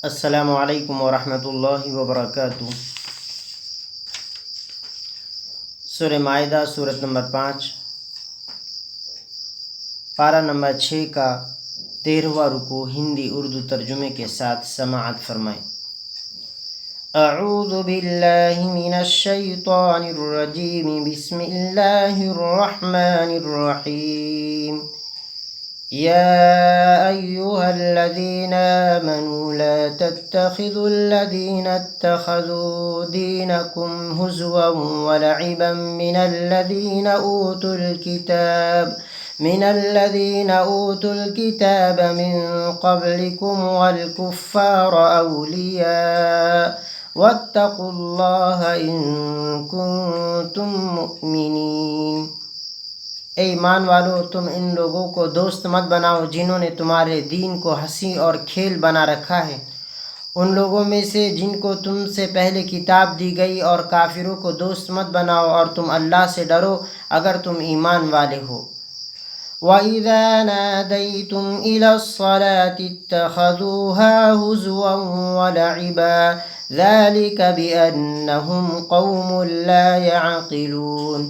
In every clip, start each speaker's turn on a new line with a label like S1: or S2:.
S1: السلام علیکم ورحمۃ اللہ وبرکاتہ۔ سورہ مائدہ سورت نمبر 5، پارہ نمبر 6 کا 13واں رکوع ہندی اردو ترجمے کے ساتھ سماعت فرمائیں۔ اعوذ باللہ من الشیطان الرجیم، بسم اللہ الرحمن الرحیم۔ يا أيها الذين آمنوا لا تتخذوا الذين اتخذوا دينكم هزوا ولعبا من الذين أوتوا الكتاب من قبلكم والكفار أولياء واتقوا الله إن كنتم مؤمنين۔ اے ایمان والو، تم ان لوگوں کو دوست مت بناؤ جنہوں نے تمہارے دین کو ہنسی اور کھیل بنا رکھا ہے، ان لوگوں میں سے جن کو تم سے پہلے کتاب دی گئی، اور کافروں کو دوست مت بناؤ، اور تم اللہ سے ڈرو اگر تم ایمان والے ہو۔ وَإِذَا نَادَيْتُمْ إِلَى الصَّلَاةِ اتَّخَذُوهَا هُزُوًا وَلَعِبًا ذَلِكَ بِأَنَّهُمْ قَوْمٌ لَا يَعْقِلُونَ۔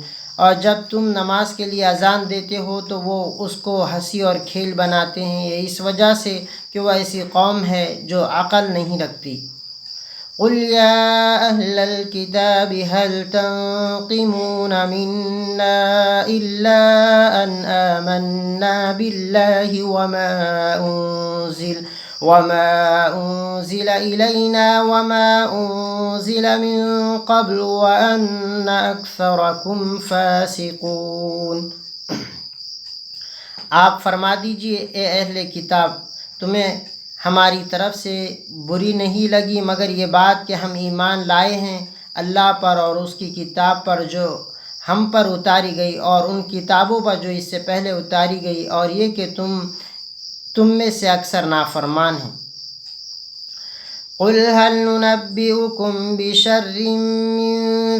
S1: اور جب تم نماز کے لیے اذان دیتے ہو تو وہ اس کو ہنسی اور کھیل بناتے ہیں، یہ اس وجہ سے کہ وہ ایسی قوم ہے جو عقل نہیں رکھتی۔ قُلْ يَا أَهْلَ الْكِتَابِ هَلْ تَنقِمُونَ مِنَّا إِلَّا أَنْ آمَنَّا بِاللَّهِ وما أنزل إلينا وما أنزل من قبل وأن أكثركم فاسقون۔ آپ فرما دیجئے، اے اہل کتاب، تمہیں ہماری طرف سے بری نہیں لگی مگر یہ بات کہ ہم ایمان لائے ہیں اللہ پر اور اس کی کتاب پر جو ہم پر اتاری گئی، اور ان کتابوں پر جو اس سے پہلے اتاری گئی، اور یہ کہ تم میں سے اکثر نافرمان ہیں۔ قُلْ هَلْ نُنَبِّئُكُمْ بِشَرٍّ مِّن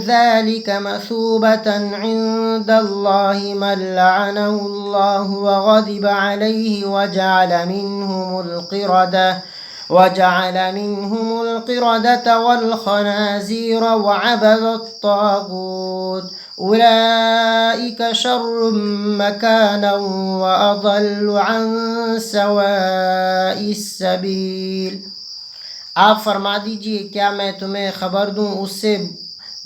S1: ذَلِكَ مَثُوبَةً عِندَ اللَّهِ مَن لَّعَنَهُ اللَّهُ وَغَضِبَ عَلَيْهِ وَجَعَلَ مِنْهُمُ الْقِرَدَةَ وَالْخَنَازِيرَ وَعَبَدَ الطَّاغُوتَ أُولَٰئِكَ شَرٌّ مَّكَانًا وَأَضَلُّ عَن سَوَاءِ السَّبِيلِ۔ آپ فرما دیجئے، کیا میں تمہیں خبر دوں اس سے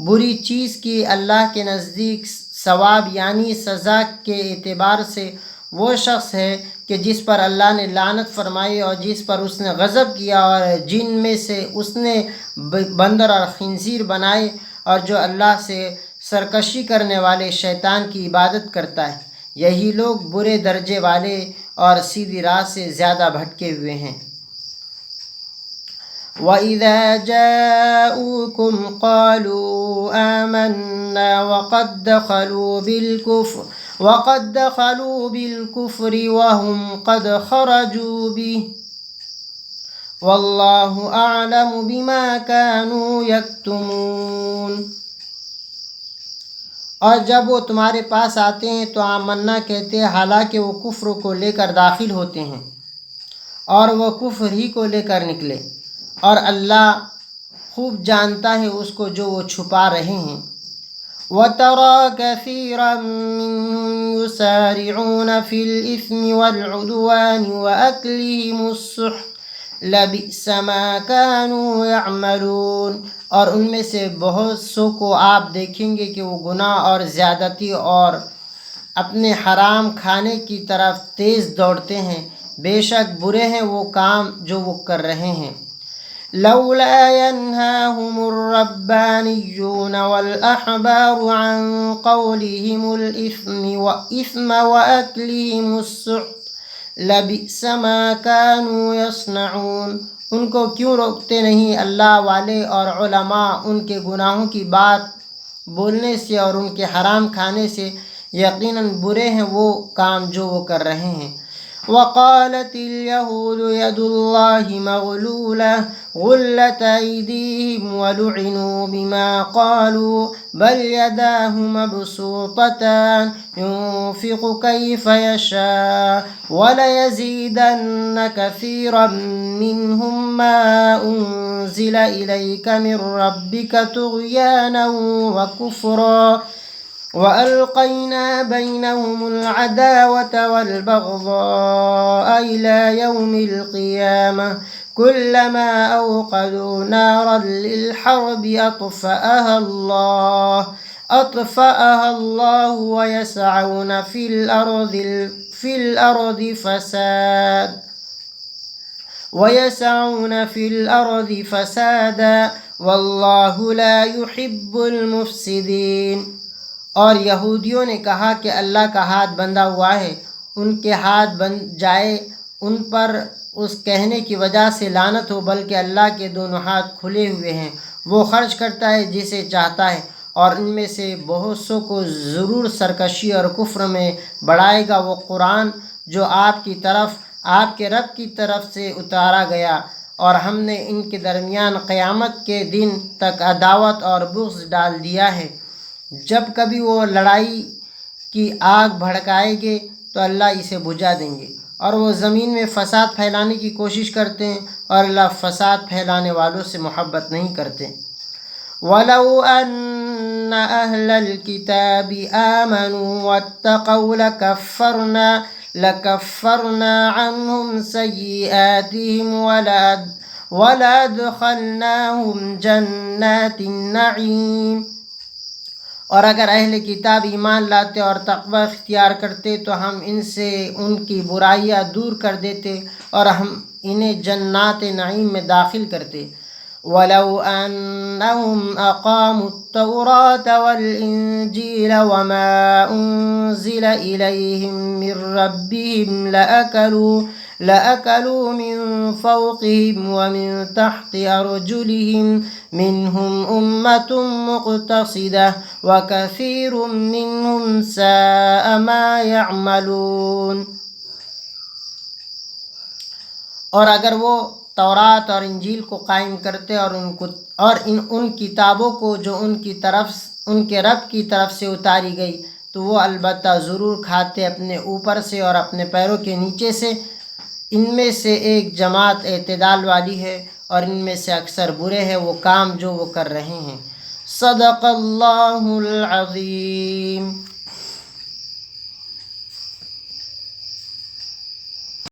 S1: بری چیز کی اللہ کے نزدیک ثواب یعنی سزا کے اعتبار سے وہ شخص ہے کہ جس پر اللہ نے لعنت فرمائی اور جس پر اس نے غضب کیا، اور جن میں سے اس نے بندر اور خنزیر بنائے، اور جو اللہ سے سرکشی کرنے والے شیطان کی عبادت کرتا ہے، یہی لوگ برے درجے والے اور سیدھی راہ سے زیادہ بھٹکے ہوئے ہیں۔ وَإِذَا جَاءُوكُمْ قَالُوا آمَنَّا وَقَدْ دَخَلُوا بِالْكُفْرِ وَهُمْ قَدْ خَرَجُوا بِهِ وَاللَّهُ أَعْلَمُ بِمَا كَانُوا يَكْتُمُونَ۔ اور جب وہ تمہارے پاس آتے ہیں تو آمنا کہتے ہیں، حالانکہ وہ کفر کو لے کر داخل ہوتے ہیں، اور وہ کفر ہی کو لے کر نکلے، اور اللہ خوب جانتا ہے اس کو جو وہ چھپا رہے ہیں۔ وَتَرَى كَثِيرًا مِّنْهُمْ يُسَارِعُونَ فِي الْإِثْمِ وَالْعُدْوَانِ وَأَكْلِهِمُ السُّحْتَ لَبِئْسَ مَا كَانُوا يَعْمَلُونَ۔ اور ان میں سے بہت سو کو آپ دیکھیں گے کہ وہ گناہ اور زیادتی اور اپنے حرام کھانے کی طرف تیز دوڑتے ہیں، بے شک برے ہیں وہ کام جو وہ کر رہے ہیں۔ لولا ينهاهم الربانيون والأحبار عن قولهم الإثم وأكلهم السحت لبئس ما كانوا يصنعون۔ ان کو کیوں روکتے نہیں اللہ والے اور علماء ان کے گناہوں کی بات بولنے سے اور ان کے حرام کھانے سے؟ یقیناً برے ہیں وہ کام جو وہ کر رہے ہیں۔ وقالت اليهود يد الله مغلولة غلت أيديهم ولعنوا بما قالوا بل يداه مبسوطتان ينفق كيف يشاء وليزيدن كثيرا منهم ما أنزل إليك من ربك طغيانا وكفرا وألقينا بينهم العداوة والبغضاء إلى يوم القيامة كلما أوقدوا نارا للحرب أطفأها الله ويسعون في الأرض فسادا والله لا يحب المفسدين۔ اور یہودیوں نے کہا کہ اللہ کا ہاتھ بندھا ہوا ہے، ان کے ہاتھ بند جائے، ان پر اس کہنے کی وجہ سے لعنت ہو، بلکہ اللہ کے دونوں ہاتھ کھلے ہوئے ہیں، وہ خرچ کرتا ہے جسے چاہتا ہے، اور ان میں سے بہت سو کو ضرور سرکشی اور کفر میں بڑھائے گا۔ وہ قرآن جو آپ کے رب کی طرف سے اتارا گیا، اور ہم نے ان کے درمیان قیامت کے دن تک عداوت اور بغض ڈال دیا ہے۔ جب کبھی وہ لڑائی کی آگ بھڑکائیں گے تو اللہ اسے بجھا دیں گے، اور وہ زمین میں فساد پھیلانے کی کوشش کرتے ہیں، اور اللہ فساد پھیلانے والوں سے محبت نہیں کرتے۔ وَلَوْ أَنَّ أَهْلَ الْكِتَابِ آمَنُوا وَاتَّقَوْا لَكَفَّرْنَا عَنْهُمْ سَيِّئَاتِهِمْ وَلَأَدْخَلْنَاهُمْ جَنَّاتِ النَّعِيمِ۔ اور اگر اہل کتاب ایمان لاتے اور تقوی اختیار کرتے تو ہم ان سے ان کی برائیاں دور کر دیتے، اور ہم انہیں جنات نعیم میں داخل کرتے۔ وَلَوْ أَنَّهُمْ أَقَامُوا التَّوْرَاةَ وَالْإِنْجِيلَ وَمَا أُنْزِلَ إِلَيْهِمْ مِنْ رَبِّهِمْ لَأَكَلُوا مِنْ فَوْقِهِمْ وَمِنْ تَحْتِ أَرْجُلِهِمْ مِنْهُمْ أُمَّةٌ مُقْتَصِدَةٌ وَكَثِيرٌ مِّنْهُمْ سَاءَ مَا يَعْمَلُونَ۔ اور اگر وہ تورات اور انجیل کو قائم کرتے اور ان کتابوں کو جو ان کے رب کی طرف سے اتاری گئی، تو وہ البتہ ضرور کھاتے اپنے اوپر سے اور اپنے پیروں کے نیچے سے۔ ان میں سے ایک جماعت اعتدال والی ہے، اور ان میں سے اکثر برے ہیں وہ کام جو وہ کر رہے ہیں۔ صدق اللہ العظیم۔